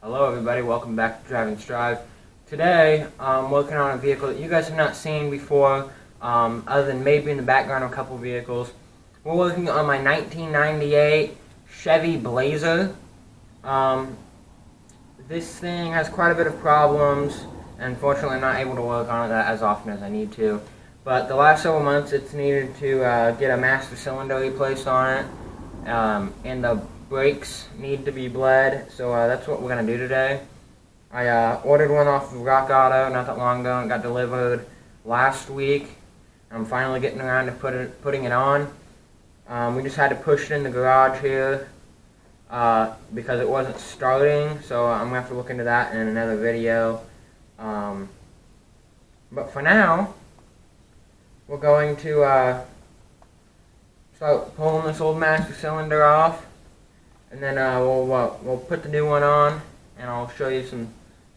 Hello everybody, welcome back to Drive and Strive. Today, I'm working on a vehicle that you guys have not seen before, other than maybe in the background of a couple vehicles. We're working on my 1998 Chevy Blazer. This thing has quite a bit of problems, and unfortunately I'm not able to work on it as often as I need to. But the last several months it's needed to get a master cylinder replaced on it, and the brakes need to be bled, so that's what we're going to do today. I ordered one off of Rock Auto not that long ago and got delivered last week. I'm finally getting around to putting it on. We just had to push it in the garage here because it wasn't starting, so I'm going to have to look into that in another video. But for now, we're going to start pulling this old master cylinder off, and then we'll put the new one on, and I'll show you some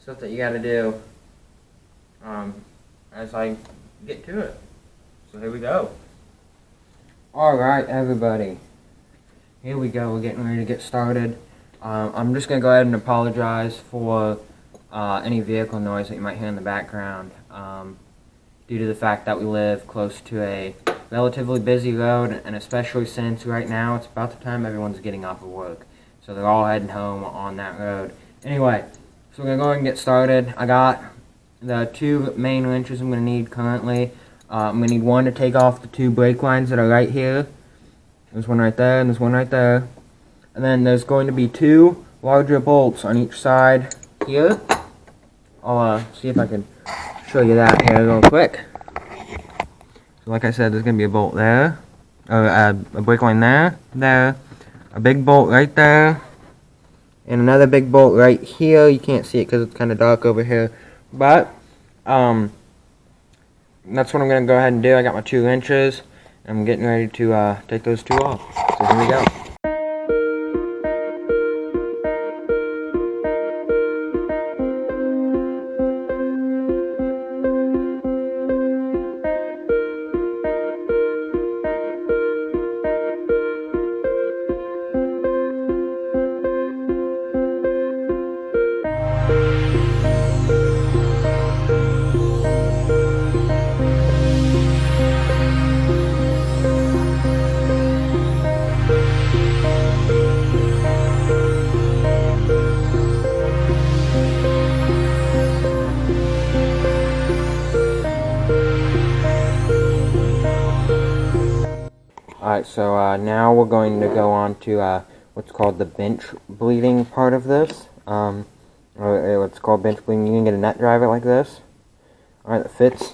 stuff that you got to do as I get to it. So here we go. Alright everybody, here we go, we're getting ready to get started. I'm just going to go ahead and apologize for any vehicle noise that you might hear in the background, due to the fact that we live close to a relatively busy road, and especially since right now it's about the time everyone's getting off of work. So they're all heading home on that road. Anyway, so we're going to go ahead and get started. I got the two main wrenches I'm going to need currently. I'm going to need one to take off the two brake lines that are right here. There's one right there and there's one right there. And then there's going to be two larger bolts on each side here. I'll see if I can show you that here real quick. So like I said, there's going to be a bolt there, or a brake line there, a big bolt right there, and another big bolt right here. You can't see it because it's kind of dark over here, but that's what I'm going to go ahead and do. I got my 2 wrenches, and I'm getting ready to take those 2 off. So here we go. Alright, so now we're going to go on to what's called the bench bleeding part of this. Or what's called bench bleeding. You can get a nut driver like this. Alright, that fits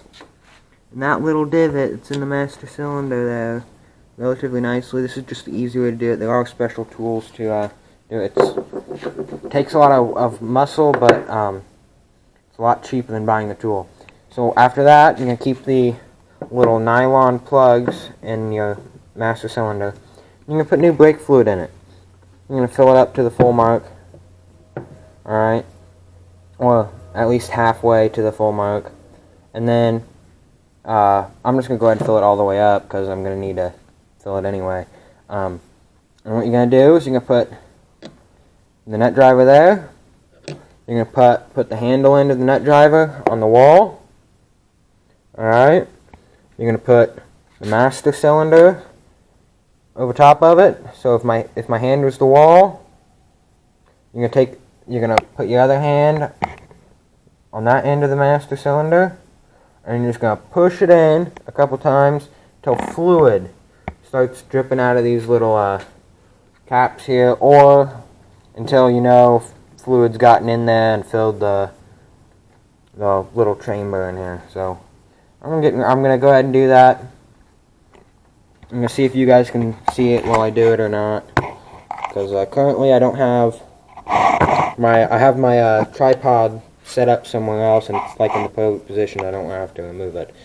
in that little divot. It's in the master cylinder there relatively nicely. This is just the easy way to do it. There are special tools to do it. It takes a lot of muscle, but it's a lot cheaper than buying the tool. So after that, you're going to keep the little nylon plugs in your master cylinder. You're going to put new brake fluid in it. You're going to fill it up to the full mark. Alright. Or at least halfway to the full mark. And then I'm just going to go ahead and fill it all the way up because I'm going to need to fill it anyway. And what you're going to do is you're going to put the nut driver there. You're going to put the handle end of the nut driver on the wall. Alright. You're going to put the master cylinder over top of it. So if my hand was the wall, you're gonna put your other hand on that end of the master cylinder, and you're just gonna push it in a couple times till fluid starts dripping out of these little caps here, or until you know fluid's gotten in there and filled the little chamber in here. So I'm gonna go ahead and do that. I'm going to see if you guys can see it while I do it or not, because currently I don't have I have my tripod set up somewhere else, and it's like in the perfect position. I don't have to remove it.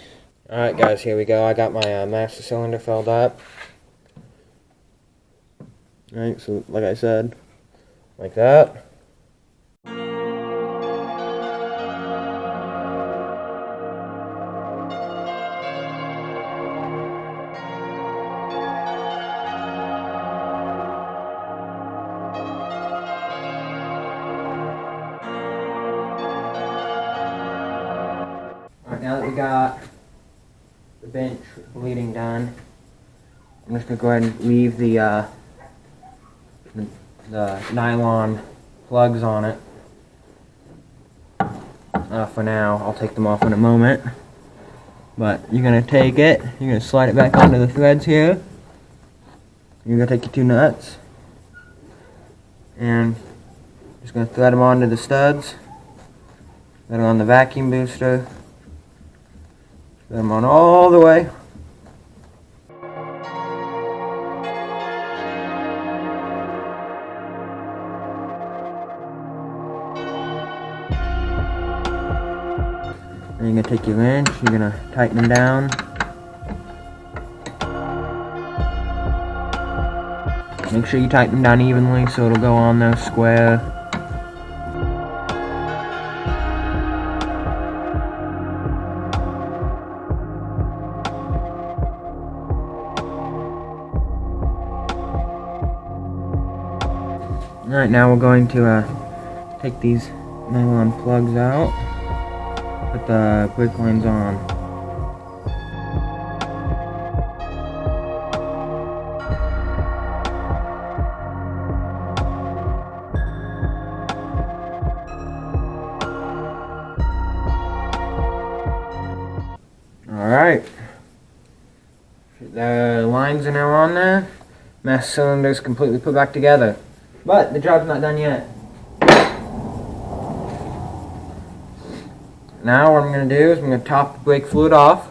Alright guys, here we go. I got my master cylinder filled up. Alright, so like I said, like that. now that we got the bench bleeding done, I'm just going to go ahead and leave the nylon plugs on it for now. I'll take them off in a moment. But you're going to take it, you're going to slide it back onto the threads here. You're going to take your 2 nuts and just going to thread them onto the studs. Thread them on the vacuum booster. Thread them on all the way. And you're going to take your wrench, you're going to tighten them down. Make sure you tighten them down evenly so it'll go on there square. Alright, now we're going to take these nylon plugs out, put the brake lines on. Alright, the lines are now on there, master cylinder is completely put back together. But the job's not done yet. Now what I'm going to do is I'm going to top the brake fluid off.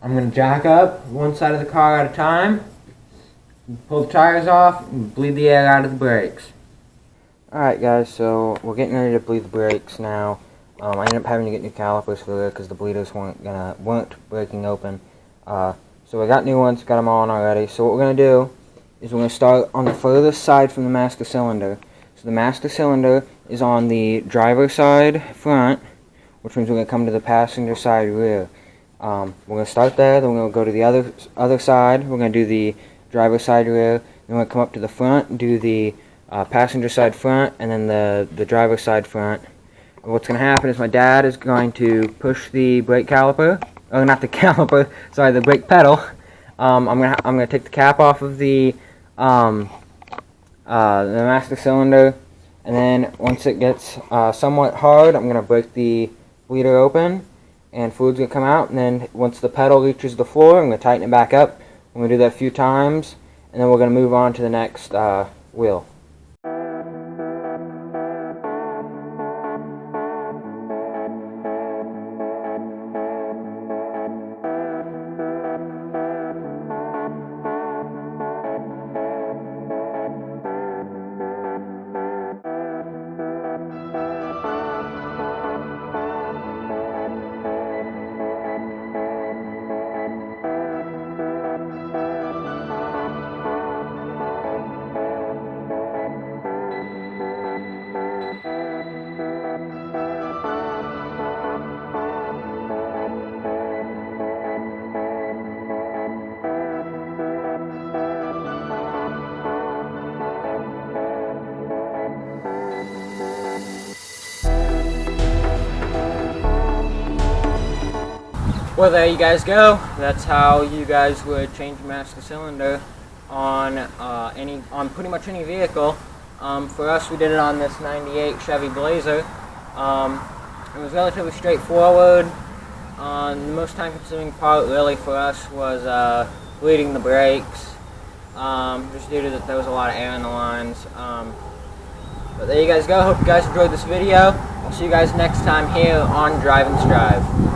I'm going to jack up one side of the car at a time, pull the tires off, and bleed the air out of the brakes. Alright guys, so we're getting ready to bleed the brakes now. I ended up having to get new calipers for it because the bleeders weren't breaking open. So I got new ones, got them on already. So what we're going to do is we're going to start on the furthest side from the master cylinder. So the master cylinder is on the driver's side front, which means we're going to come to the passenger side rear. We're going to start there, then we're going to go to the other side. We're going to do the driver's side rear. Then we're going to come up to the front, do the passenger side front, and then the driver's side front. And what's going to happen is my dad is going to push the brake caliper, or not the caliper, sorry, the brake pedal. I'm gonna take the cap off of the master cylinder, and then once it gets somewhat hard, I'm gonna break the bleeder open, and fluid's gonna come out. And then once the pedal reaches the floor, I'm gonna tighten it back up. I'm gonna do that a few times, and then we're gonna move on to the next wheel. Well, there you guys go. That's how you guys would change a master cylinder on pretty much any vehicle. For us, we did it on this '98 Chevy Blazer. It was relatively straightforward. The most time-consuming part, really, for us was bleeding the brakes, just due to that there was a lot of air in the lines. But there you guys go. Hope you guys enjoyed this video. I'll see you guys next time here on Drive and Strive.